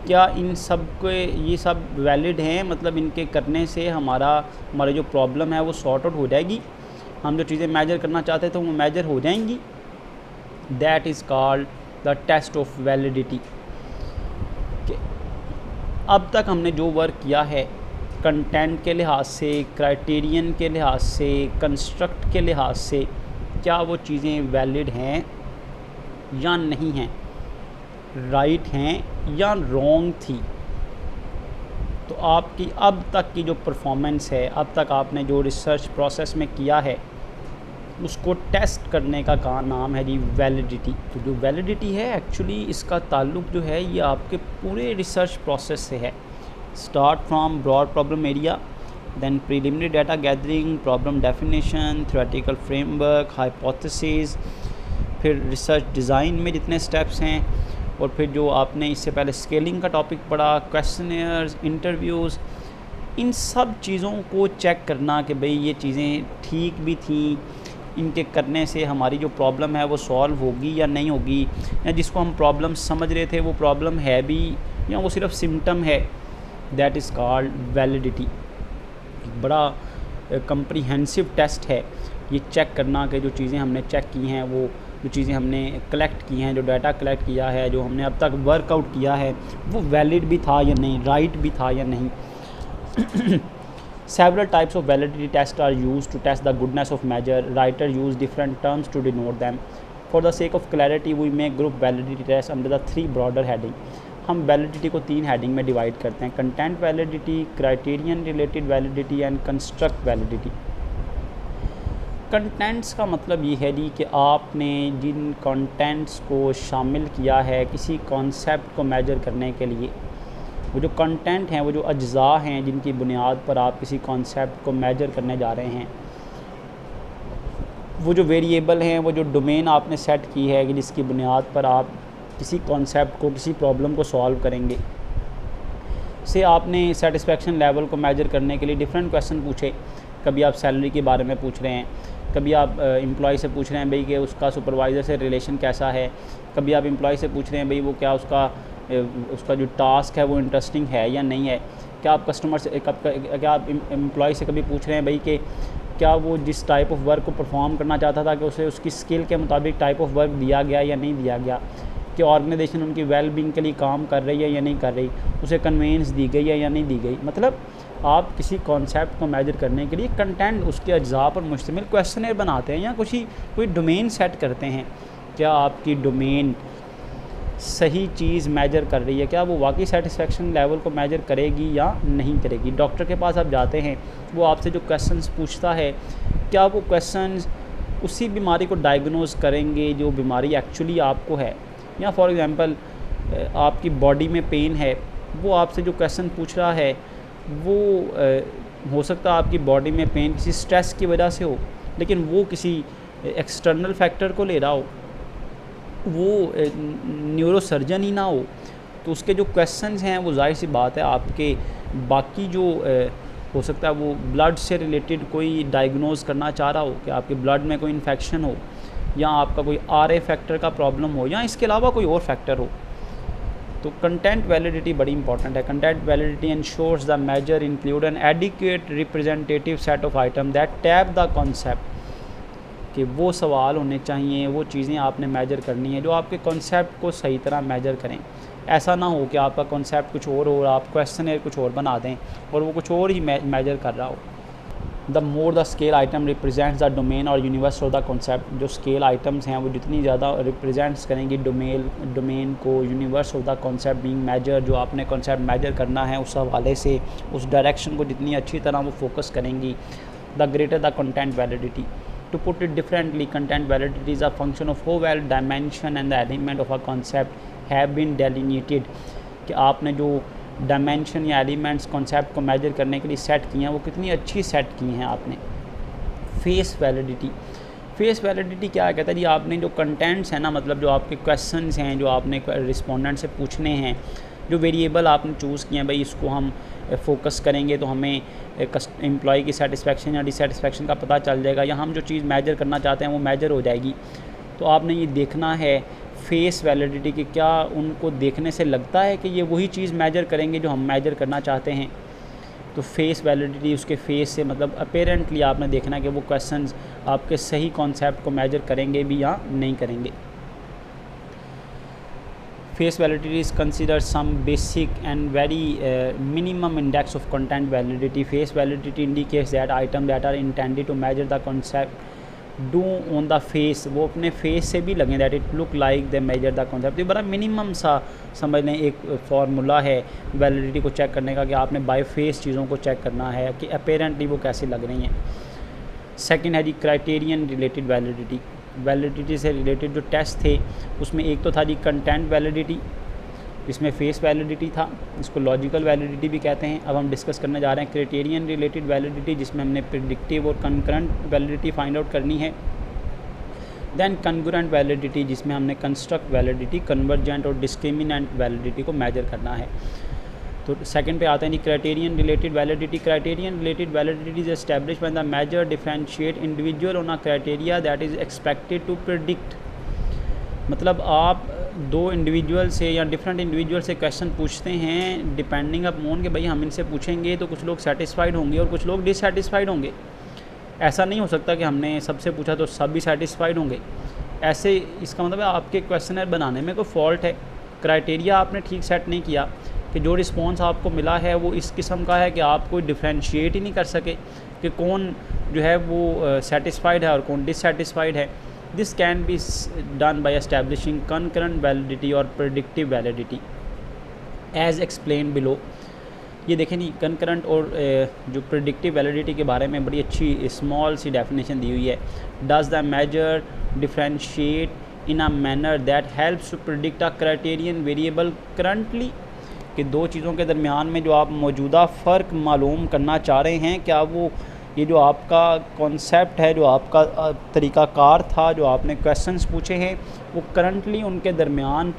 क्या इन सब के ये सब वैलिड हैं, मतलब इनके करने से हमारी जो प्रॉब्लम है वो सॉर्ट आउट हो जाएगी, हम जो चीज़ें मेजर करना चाहते थे वो मेजर हो जाएंगी। That is called the test of validity. अब तक हमने जो वर्क किया है कंटेंट के लिहाज से, क्राइटेरियन के लिहाज से, कंस्ट्रक्ट के लिहाज से, क्या वो चीज़ें वैलिड हैं या नहीं हैं, राइट हैं या रॉन्ग थी। तो आपकी अब तक की जो परफॉर्मेंस है, अब तक आपने जो रिसर्च प्रोसेस में किया है, उसको टेस्ट करने का नाम है जी वैलिडिटी। तो जो वैलिडिटी है एक्चुअली इसका ताल्लुक जो है ये आपके पूरे रिसर्च प्रोसेस से है। Start from broad problem area, then preliminary data gathering, problem definition, theoretical framework, hypothesis, फिर रिसर्च डिज़ाइन में जितने स्टेप्स हैं, और फिर जो आपने इससे पहले स्केलिंग का टॉपिक पढ़ा, क्वेश्चनर्स, इंटरव्यूज़, इन सब चीज़ों को चेक करना कि भाई ये चीज़ें ठीक भी थी, इनके करने से हमारी जो प्रॉब्लम है वो सॉल्व होगी या नहीं होगी, या जिसको हम प्रॉब्लम समझ रहे थे वो प्रॉब्लम है भी या वो सिर्फ सिम्टम है। That is called validity. एक बड़ा कम्प्रीहेंसिव टेस्ट है ये चेक करना कि जो चीज़ें हमने चेक की हैं, वो जो चीज़ें हमने कलेक्ट की हैं, जो डाटा कलेक्ट किया है, जो हमने अब तक वर्कआउट किया है, वो वैलिड भी था या नहीं, राइट भी था या नहीं। Several types of validity tests are used to test the goodness of measure. Writers use different terms to denote them. For the sake of clarity, we may group validity tests under the three broader heading. हम validity को तीन heading में divide करते हैं: content validity, criterion related validity and construct validity. Contents का मतलब ये है जी कि आपने जिन कंटेंट्स को शामिल किया है किसी कॉन्सेप्ट को मेजर करने के लिए, वो जो कंटेंट हैं, वो जो अज्जा हैं जिनकी बुनियाद पर आप किसी कॉन्सेप्ट को मेजर करने जा रहे हैं, वो जो वेरिएबल हैं, वो जो डोमेन आपने सेट की है कि जिसकी बुनियाद पर आप किसी कॉन्सेप्ट को, किसी प्रॉब्लम को सॉल्व करेंगे, से आपने सेटिस्फेक्शन लेवल को मेजर करने के लिए डिफरेंट क्वेश्चन पूछे। कभी आप सैलरी के बारे में पूछ रहे हैं, कभी आप एम्प्लॉय से पूछ रहे हैं भाई कि उसका सुपरवाइज़र से रिलेशन कैसा है, कभी आप एम्प्लॉय से पूछ रहे हैं भाई वो क्या उसका जो टास्क है वो इंटरेस्टिंग है या नहीं है। क्या आप कस्टमर से क्या आप एम्प्लॉय से कभी पूछ रहे हैं भाई कि क्या वो जिस टाइप ऑफ वर्क को परफॉर्म करना चाहता था कि उसे उसकी स्किल के मुताबिक टाइप ऑफ वर्क दिया गया या नहीं दिया गया, कि ऑर्गेनाइजेशन उनकी वेल बीइंग के लिए काम कर रही है या नहीं कर रही, उसे कन्वेंस दी गई है या नहीं दी गई। मतलब आप किसी कॉन्सेप्ट को मेजर करने के लिए कंटेंट, उसके अज्जा पर मुश्तमिल क्वेश्चनर बनाते हैं या कोई डोमेन सेट करते हैं। क्या आपकी डोमेन सही चीज़ मेजर कर रही है, क्या वो वाकई सेटिस्फेक्शन लेवल को मेजर करेगी या नहीं करेगी। डॉक्टर के पास आप जाते हैं, वो आपसे जो क्वेश्चंस पूछता है, क्या वो क्वेश्चंस उसी बीमारी को डायग्नोज करेंगे जो बीमारी एक्चुअली आपको है। या फॉर एग्ज़ाम्पल आपकी बॉडी में पेन है, वो आपसे जो क्वेश्चन पूछ रहा है वो हो सकता है आपकी बॉडी में पेन किसी स्ट्रेस की वजह से हो, लेकिन वो किसी एक्सटर्नल फैक्टर को ले रहा हो, वो न्यूरोसर्जन ही ना हो। तो उसके जो क्वेश्चंस हैं वो जाहिर सी बात है आपके बाकी जो हो सकता है वो ब्लड से रिलेटेड कोई डायग्नोज करना चाह रहा हो कि आपके ब्लड में कोई इन्फेक्शन हो, या आपका कोई आरए फैक्टर का प्रॉब्लम हो, या इसके अलावा कोई और फैक्टर हो। तो कंटेंट वैलिडिटी बड़ी इंपॉर्टेंट है। Content validity ensures the measure include an adequate representative set of item that tap the concept, कि वो सवाल होने चाहिए, वो चीज़ें आपने मेजर करनी है जो आपके कॉन्सेप्ट को सही तरह मेजर करें। ऐसा ना हो कि आपका कॉन्सेप्ट कुछ और हो और आप क्वेश्चनर कुछ और बना दें और वो कुछ और ही मेजर कर रहा हो। The more the scale item represents the domain और यूनिवर्स ऑफ द कॉन्सेप्ट, जो स्केल आइटम्स हैं वो जितनी ज़्यादा रिप्रेजेंट्स करेंगी डोमेन को, universe of the concept being measure, जो आपने कॉन्सेप्ट मेजर करना है उस हवाले से उस डायरेक्शन को जितनी अच्छी तरह वो फोकस करेंगी, the greater the content validity. To put it differently, content validity is a function of how well dimension and the element of a concept have been delineated, कि आपने जो डायमेंशन या एलिमेंट्स कॉन्सेप्ट को measure करने के लिए set किए हैं वो कितनी अच्छी सेट की हैं आपने। फेस वैलिडिटी, फेस वैलिडिटी क्या कहता है जी, आपने जो कंटेंट्स हैं ना, मतलब जो आपके क्वेश्चंस हैं जो आपने रिस्पोंडेंट से पूछने हैं, जो वेरिएबल आपने चूज़ किए हैं भाई इसको हम फोकस करेंगे तो हमें एम्प्लॉय की सेटिस्फेक्शन या डिससेटिस्फेक्शन का पता चल जाएगा, या हम जो चीज़ मेजर करना चाहते हैं वो मेजर हो जाएगी। तो आपने ये देखना है फेस वैलिडिटी कि क्या उनको देखने से लगता है कि ये वही चीज़ मेजर करेंगे जो हम मेजर करना चाहते हैं। तो फेस वैलिडिटी, उसके फेस से मतलब अपेरेंटली आपने देखना है कि वो क्वेश्चंस आपके सही कॉन्सेप्ट को मेजर करेंगे भी या नहीं करेंगे। Face validity is considered some basic and very minimum index of content validity. Face validity indicates that item that are intended to measure the concept do on the face, वो अपने face से भी लगें, that it look like they measure the concept। ये बड़ा minimum सा समझ लें एक फार्मूला है वैलिडिटी को चेक करने का, कि आपने बाय फेस चीज़ों को चेक करना है कि अपेरेंटली वो कैसी लग रही हैं। सेकेंड है जी क्राइटेरियन रिलेटेड वैलिडिटी। वैलिडिटी से रिलेटेड जो टेस्ट थे उसमें एक तो था जी कंटेंट वैलिडिटी, इसमें फेस वैलिडिटी था, इसको लॉजिकल वैलिडिटी भी कहते हैं। अब हम डिस्कस करने जा रहे हैं क्राइटेरियन रिलेटेड वैलिडिटी, जिसमें हमने प्रेडिक्टिव और कंकरेंट वैलिडिटी फाइंड आउट करनी है। देन कंग्रुएंट वैलिडिटी, जिसमें हमने कंस्ट्रक्ट वैलिडिटी, कन्वर्जेंट और डिस्क्रिमिनेंट वैलिडिटी को मेजर करना है। तो सेकंड पे आते हैं जी criterion related validity. Criterion related validity is established when the measure differentiate individual on a criteria that is expected to predict. मतलब आप दो इंडिविजुअल से या डिफरेंट इंडिविजुअल से क्वेश्चन पूछते हैं, डिपेंडिंग अपॉन कि भाई हम इनसे पूछेंगे तो कुछ लोग सेटिस्फाइड होंगे और कुछ लोग डिससेटिस्फाइड होंगे। ऐसा नहीं हो सकता कि हमने सबसे पूछा तो सब भी सेटिस्फाइड होंगे। ऐसे इसका मतलब है आपके क्वेश्चनर बनाने में कोई फॉल्ट है, क्राइटेरिया आपने ठीक सेट नहीं किया कि जो रिस्पॉन्स आपको मिला है वो इस किस्म का है कि आप कोई डिफ्रेंशिएट ही नहीं कर सके कि कौन जो है वो सेटिस्फाइड है और कौन डिससेटिस्फाइड है। This can be done by establishing concurrent validity और predictive validity as explain below. ये देखें जी, कंकरेंट और जो प्रेडिक्टिव वैलिडिटी के बारे में बड़ी अच्छी स्मॉल सी डेफिनेशन दी हुई है। Does the measure differentiate in a manner that helps to predict a criterion variable currently, कि दो चीज़ों के दरमियान में जो आप मौजूदा फ़र्क मालूम करना चाह रहे हैं, क्या वो ये जो आपका कॉन्सेप्ट है, जो आपका तरीक़ाकार था, जो आपने क्वेश्चंस पूछे हैं, वो करंटली उनके दरमियान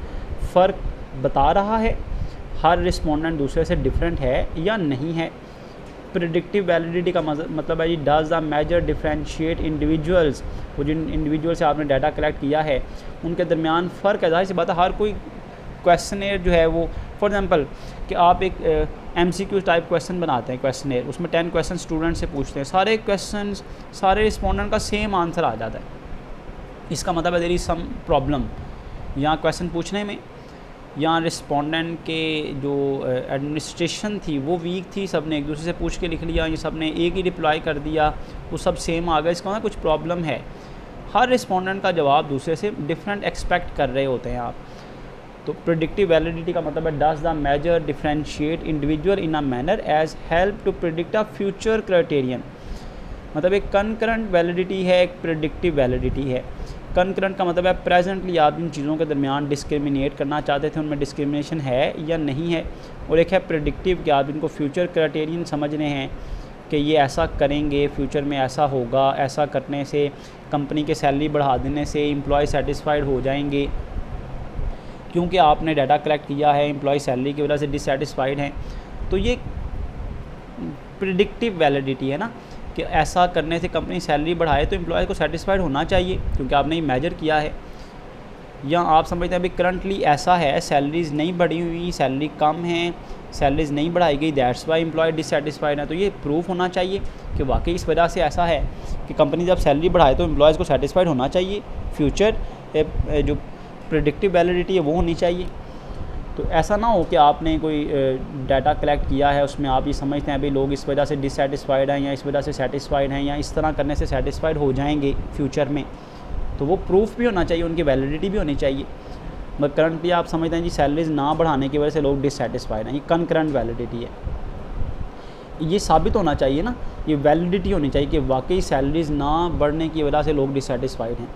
फ़र्क बता रहा है, हर रिस्पोंडेंट दूसरे से डिफरेंट है या नहीं है। प्रेडिक्टिव वैलिडिटी का मतलब है जी, does the measure differentiate individuals, वो जिन इंडिविजुअल से आपने डाटा कलेक्ट किया है उनके दरमियान फ़र्क है। जाहिर सी बात है, हर कोई क्वेश्चनेयर जो है वो, फॉर एग्जांपल कि आप एक MCQ टाइप क्वेश्चन बनाते हैं क्वेश्चनेयर, उसमें 10 क्वेश्चन स्टूडेंट से पूछते हैं, सारे क्वेश्चन सारे रिस्पोंडेंट का सेम आंसर आ जाता है। इसका मतलब है देयर इज़ सम प्रॉब्लम यहाँ क्वेश्चन पूछने में, या रिस्पोंडेंट के जो एडमिनिस्ट्रेशन थी वो वीक थी, सब ने एक दूसरे से पूछ के लिख लिया, ये सब ने एक ही रिप्लाई कर दिया, वो सब सेम आ गया। इसका मतलब कुछ प्रॉब्लम है। हर रिस्पोंडेंट का जवाब दूसरे से डिफरेंट एक्सपेक्ट कर रहे होते हैं आप। तो प्रेडिक्टिव वैलिडिटी का मतलब है does the measure differentiate individual in a manner as help to predict a future criterion. मतलब एक कंकरेंट वैलिडिटी है, एक प्रेडिक्टिव वैलिडिटी है। कंकरेंट का मतलब है प्रेजेंटली आप इन चीज़ों के दरमियान डिस्क्रिमिनेट करना चाहते थे, उनमें डिस्क्रिमिनेशन है या नहीं है। और एक है प्रेडिक्टिव कि आप इनको फ्यूचर क्राइटेरियन समझ रहे हैं कि ये ऐसा करेंगे, फ्यूचर में ऐसा होगा, ऐसा करने से कंपनी के सैलरी बढ़ा देने से एम्प्लॉय सेटिस्फाइड हो जाएंगे, क्योंकि आपने डाटा कलेक्ट किया है, एम्प्लॉय सैलरी की वजह से डिससेटिस्फाइड हैं। तो ये प्रेडिक्टिव वैलिडिटी है ना, कि ऐसा करने से कंपनी सैलरी बढ़ाए तो एम्प्लॉय को सेटिस्फाइड होना चाहिए, क्योंकि आपने ये मेजर किया है। या आप समझते हैं अभी करंटली ऐसा है, सैलरीज़ नहीं बढ़ी हुई, सैलरी कम है, सैलरीज़ नहीं बढ़ाई गई, दैट्स वाई एम्प्लॉय डिससेटिस्फाइड है। तो ये प्रूफ होना चाहिए कि वाकई इस वजह से ऐसा है कि कंपनी जब सैलरी बढ़ाए तो एम्प्लॉयज़ को सेटिस्फाइड होना चाहिए। फ्यूचर जो प्रेडिक्टिव वैलिडिटी है वो होनी चाहिए। तो ऐसा ना हो कि आपने कोई डाटा कलेक्ट किया है, उसमें आप ये समझते हैं अभी लोग इस वजह से डिससेटिस्फाइड हैं या इस वजह से सेटिस्फाइड हैं या इस तरह करने से सेटिस्फाइड हो जाएंगे फ्यूचर में, तो वो प्रूफ भी होना चाहिए, उनकी वैलिडिटी भी होनी चाहिए। मगर करंटली आप समझते हैं जी सैलरीज ना बढ़ाने की वजह से लोग डिससेटिस्फाइड हैं, ये कनकरेंट वैलिडिटी है। ये साबित होना चाहिए ना, ये वैलिडिटी होनी चाहिए कि वाकई सैलरीज ना बढ़ने की वजह से लोग डिससेटिस्फाइड हैं।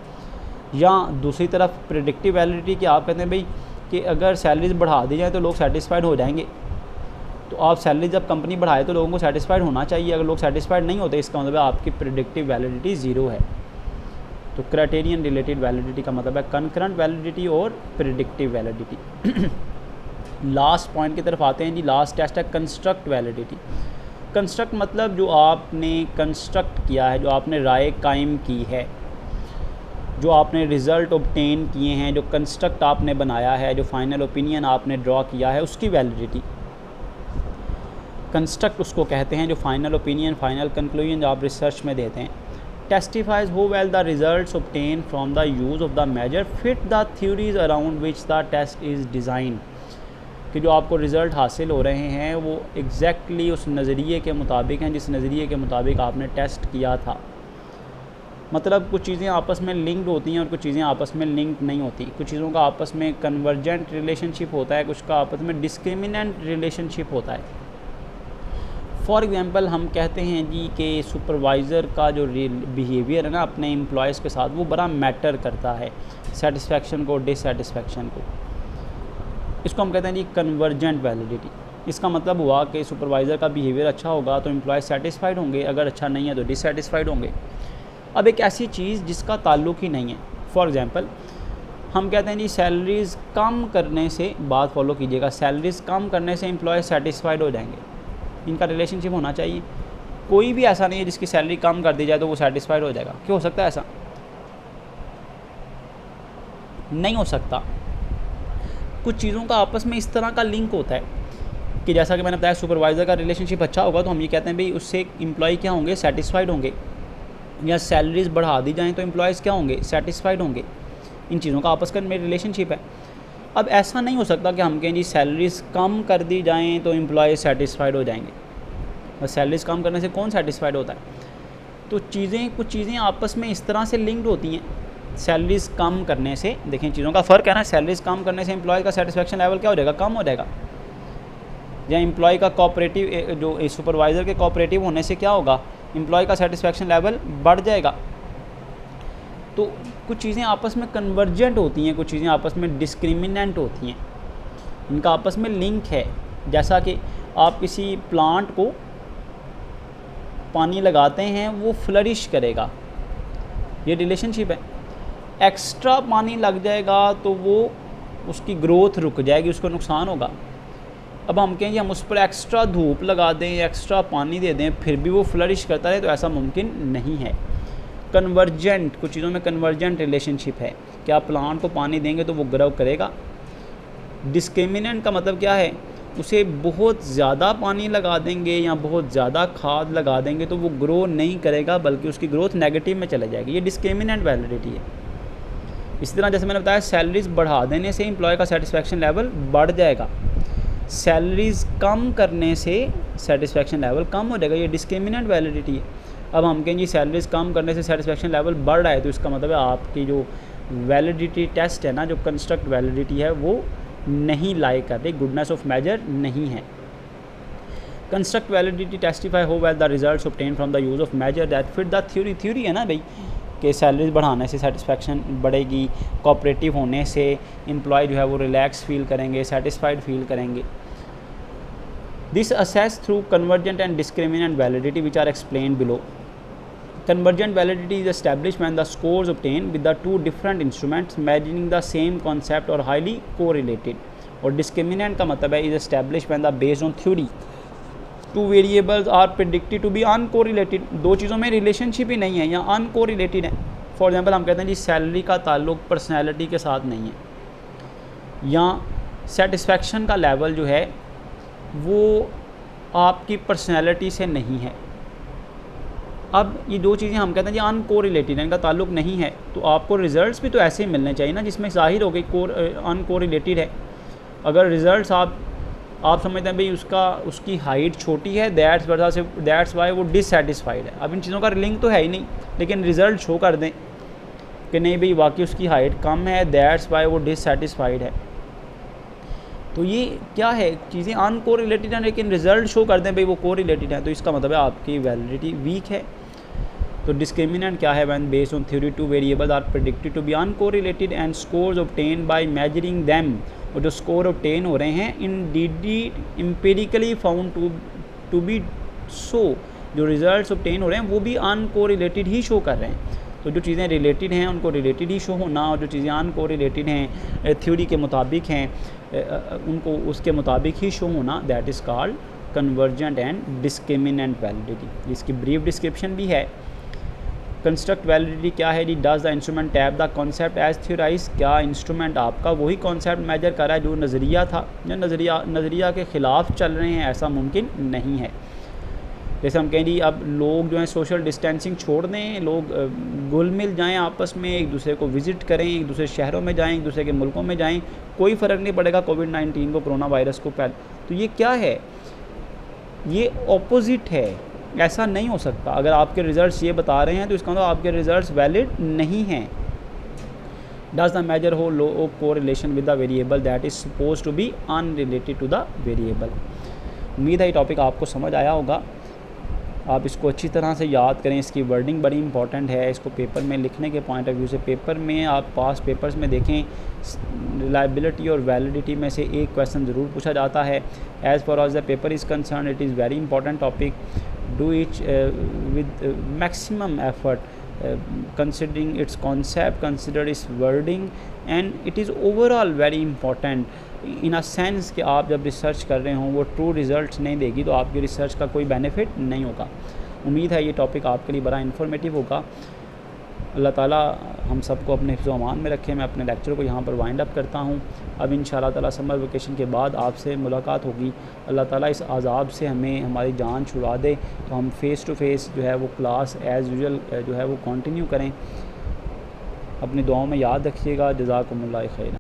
या दूसरी तरफ प्रेडिक्टिव वैलिडिटी कि आप कहते हैं भाई कि अगर सैलरीज बढ़ा दी जाए तो लोग सेटिस्फाइड हो जाएंगे, तो आप सैलरी जब कंपनी बढ़ाए तो लोगों को सेटिस्फाइड होना चाहिए। अगर लोग सेटिस्फाइड नहीं होते इसका मतलब है आपकी प्रेडिक्टिव वैलिडिटी ज़ीरो है। तो क्राइटेरियन रिलेटेड वैलिडिटी का मतलब है कंकरेंट वैलिडिटी और प्रेडिक्टिव वैलिडिटी। लास्ट पॉइंट की तरफ आते हैं जी, लास्ट टेस्ट है कंस्ट्रक्ट वैलिडिटी। कंस्ट्रक्ट मतलब जो आपने कंस्ट्रक्ट किया है, जो आपने राय कायम की है, जो आपने रिज़ल्ट ऑब्टेन किए हैं, जो कंस्ट्रक्ट आपने बनाया है, जो फाइनल ओपिनियन आपने ड्रॉ किया है, उसकी वैलिडिटी। कंस्ट्रक्ट उसको कहते हैं जो फाइनल ओपिनियन, फाइनल कंक्लूजन जो आप रिसर्च में देते हैं। Testifies how well the results obtain from the use of the measure fit the theories around which the test is design, कि जो आपको रिज़ल्ट हासिल हो रहे हैं वो एग्जैक्टली उस नज़रिए के मुताबिक हैं जिस नज़रिए के मुताबिक आपने टेस्ट किया था। मतलब कुछ चीज़ें आपस में लिंक्ड होती हैं और कुछ चीज़ें आपस में लिंक्ड नहीं होती। कुछ चीज़ों का आपस में कन्वर्जेंट रिलेशनशिप होता है, कुछ का आपस में डिस्क्रिमिनेंट रिलेशनशिप होता है। फॉर एग्जांपल हम कहते हैं जी कि सुपरवाइज़र का जो बिहेवियर है ना अपने एम्प्लॉयज़ के साथ, वो बड़ा मैटर करता है सेटिस्फेक्शन को, डिससेटिस्फेक्शन को। इसको हम कहते हैं जी कन्वर्जेंट वैलिडिटी। इसका मतलब हुआ कि सुपरवाइज़र का बिहेवियर अच्छा होगा तो एम्प्लॉय सेटिस्फाइड होंगे, अगर अच्छा नहीं है तो डिससेटिस्फाइड होंगे। अब एक ऐसी चीज़ जिसका ताल्लुक़ ही नहीं है, फॉर एग्ज़ाम्पल हम कहते हैं जी सैलरीज़ कम करने से, बात फॉलो कीजिएगा, सैलरीज़ कम करने से एम्प्लॉय सेटिस्फाइड हो जाएंगे। इनका रिलेशनशिप होना चाहिए। कोई भी ऐसा नहीं है जिसकी सैलरी कम कर दी जाए तो वो सेटिस्फाइड हो जाएगा। क्यों हो सकता है ऐसा? नहीं हो सकता। कुछ चीज़ों का आपस में इस तरह का लिंक होता है कि जैसा कि मैंने बताया सुपरवाइज़र का रिलेशनशिप अच्छा होगा तो हम ये कहते हैं भाई उससे एम्प्लॉय क्या होंगे, सेटिस्फाइड होंगे। या सैलरीज़ बढ़ा दी जाएँ तो एम्प्लॉयज़ क्या होंगे, सेटिस्फाइड होंगे। इन चीज़ों का आपस में रिलेशनशिप है। अब ऐसा नहीं हो सकता कि हम कहें जी सैलरीज़ कम कर दी जाएँ तो एम्प्लॉय सेटिस्फाइड हो जाएंगे। और सैलरीज़ कम करने से कौन सेटिस्फाइड होता है? तो कुछ चीज़ें आपस में इस तरह से लिंक्ड होती हैं। सैलरीज़ कम करने से, देखें चीज़ों का फ़र्क है ना, सैलरीज़ कम करने से एम्प्लॉय का सेटिस्फेक्शन लेवल क्या हो जाएगा, कम हो जाएगा। या एम्प्लॉय का कोऑपरेटिव, जो सुपरवाइज़र के कोऑपरेटिव होने से क्या होगा, एम्प्लॉय का सेटिस्फेक्शन लेवल बढ़ जाएगा। तो कुछ चीज़ें आपस में कन्वर्जेंट होती हैं, कुछ चीज़ें आपस में डिस्क्रिमिनेंट होती हैं, इनका आपस में लिंक है। जैसा कि आप किसी प्लांट को पानी लगाते हैं वो फ्लरिश करेगा, ये रिलेशनशिप है। एक्स्ट्रा पानी लग जाएगा तो वो उसकी ग्रोथ रुक जाएगी, उसको नुकसान होगा। अब हम कहें कि हम उस पर एक्स्ट्रा धूप लगा दें, एक्स्ट्रा पानी दे दें, फिर भी वो फ्लरिश करता रहे, तो ऐसा मुमकिन नहीं है। कन्वर्जेंट, कुछ चीज़ों में कन्वर्जेंट रिलेशनशिप है कि आप प्लांट को पानी देंगे तो वो ग्रो करेगा। डिस्क्रिमिनेंट का मतलब क्या है, उसे बहुत ज़्यादा पानी लगा देंगे या बहुत ज़्यादा खाद लगा देंगे तो वो ग्रो नहीं करेगा, बल्कि उसकी ग्रोथ नेगेटिव में चले जाएगी। ये डिस्क्रिमिनेंट वैलिडिटी है। इसी तरह जैसे मैंने बताया, सैलरीज बढ़ा देने से एम्प्लॉय का सेटिस्फेक्शन लेवल बढ़ जाएगा, सैलरीज कम करने से सेटिस्फेक्शन लेवल कम हो जाएगा, ये डिस्क्रिमिनेंट वैलिडिटी है। अब हम कहें जी सैलरीज कम करने से सेटिस्फेक्शन लेवल बढ़ रहा है, तो इसका मतलब है आपकी जो वैलिडिटी टेस्ट है ना, जो कंस्ट्रक्ट वैलिडिटी है, वो नहीं लाई कर रही, गुडनेस ऑफ मेजर नहीं है। Construct validity testify how well the results obtain from the use of measure that fit the theory. Theory है ना भाई कि सैलरीज बढ़ाने से सेटिस्फेक्शन बढ़ेगी, कोऑपरेटिव होने से एम्प्लॉय जो है वो रिलैक्स फील करेंगे, सेटिस्फाइड फील करेंगे। This assess through convergent and discriminant validity which are explained below. Convergent validity is established when the scores obtained with the two different instruments measuring the same concept or highly correlated. और discriminant का मतलब है is established when the based on theory two variables are predicted to be uncorrelated। दो चीज़ों में relationship ही नहीं है या अनकोरिलेटेड है। फॉर एग्जाम्पल हम कहते हैं जी सैलरी का ताल्लुक पर्सनैलिटी के साथ नहीं है, या सेटिस्फेक्शन का लेवल जो है वो आपकी पर्सनैलिटी से नहीं है। अब ये दो चीज़ें हम कहते हैं जी अनकोरिलेटेड है, इनका ताल्लुक नहीं है, तो आपको रिजल्ट्स भी तो ऐसे ही मिलने चाहिए ना जिसमें ज़ाहिर हो गई अनकोरिलेटेड है। अगर रिजल्ट्स आप समझते हैं भाई उसकी हाइट छोटी है, दैट्स वाई वो डिससेटिस्फाइड है। अब इन चीज़ों का लिंक तो है ही नहीं, लेकिन रिज़ल्ट शो कर दें कि नहीं भाई वाकई उसकी हाइट कम है, दैट्स वाई वो डिससेटिस्फाइड है, तो ये क्या है, चीज़ें अनकोरिलेटेड हैं लेकिन रिजल्ट शो कर दें भाई वो कोरिलेटेड है, तो इसका मतलब है आपकी वैलिडिटी वीक है। तो डिस्क्रिमिनेंट क्या है, when based on theory two variable are predicted to be uncorrelated and scores obtain by measuring them. और जो स्कोर ऑब्टेन हो रहे हैं indeed empirically found to be so, जो रिजल्ट्स ऑब्टेन हो रहे हैं वो भी अनकोरिलेटेड ही शो कर रहे हैं। तो जो चीज़ें रिलेटेड हैं उनको रिलेटेड ही शो होना, और जो चीज़ें अनकोरिलेटेड हैं थ्योरी के मुताबिक हैं उनको उसके मुताबिक ही शो होना, that is called convergent and discriminant validity. इसकी ब्रीफ डिस्क्रिप्शन भी है। कंस्ट्रक्ट वैलिडिटी क्या है जी, does the instrument tap the concept as theorise. क्या इंस्ट्रूमेंट आपका वही कॉन्सेप्ट मेजर कर रहा है जो नज़रिया था, या नज़रिया के ख़िलाफ़ चल रहे हैं, ऐसा मुमकिन नहीं है। जैसे हम कहें जी अब लोग जो हैं सोशल डिस्टेंसिंग छोड़ दें, लोग घुल मिल जाएँ आपस में, एक दूसरे को विज़िट करें, एक दूसरे शहरों में जाएँ, एक दूसरे के मुल्कों में जाएँ, कोई फ़र्क नहीं पड़ेगा कोविड-19 को, कोरोना वायरस को तो ये क्या है, ये ऑपोजिट है, ऐसा नहीं हो सकता। अगर आपके रिज़ल्ट्स ये बता रहे हैं तो इसका मतलब आपके रिज़ल्ट्स वैलिड नहीं हैं। डज द मेजर हो low correlation with the variable that is suppose to be unrelated to the variable. उम्मीद है ये टॉपिक आपको समझ आया होगा, आप इसको अच्छी तरह से याद करें। इसकी वर्डिंग बड़ी इंपॉर्टेंट है, इसको पेपर में लिखने के पॉइंट ऑफ व्यू से पेपर में आप पास पेपर्स में देखें, रिलायबिलिटी और वैलिडिटी में से एक क्वेश्चन ज़रूर पूछा जाता है। As far as the paper is concern it is very important topic, do it with maximum effort, considering its concept, consider its wording and it is overall very important in a sense कि आप जब research कर रहे हों वो true result नहीं देगी तो आपकी रिसर्च का कोई बेनिफिट नहीं होगा। उम्मीद है ये टॉपिक आपके लिए बड़ा इन्फॉर्मेटिव होगा। अल्लाह ताला हम सबको अपने हिफ्ज़ व अमान में रखे। मैं अपने लेक्चर को यहाँ पर वाइंड अप करता हूँ। अब इंशाअल्लाह ताला समर वेकेशन के बाद आपसे मुलाकात होगी। अल्लाह ताला इस अज़ाब से हमें हमारी जान छुड़ा दे तो हम फ़ेस टू फेस जो है वो क्लास एज़ यूजुअल जो है वो कंटिन्यू करें। अपनी दुआओं में याद रखिएगा। जज़ाकुमुल्लाह खैर।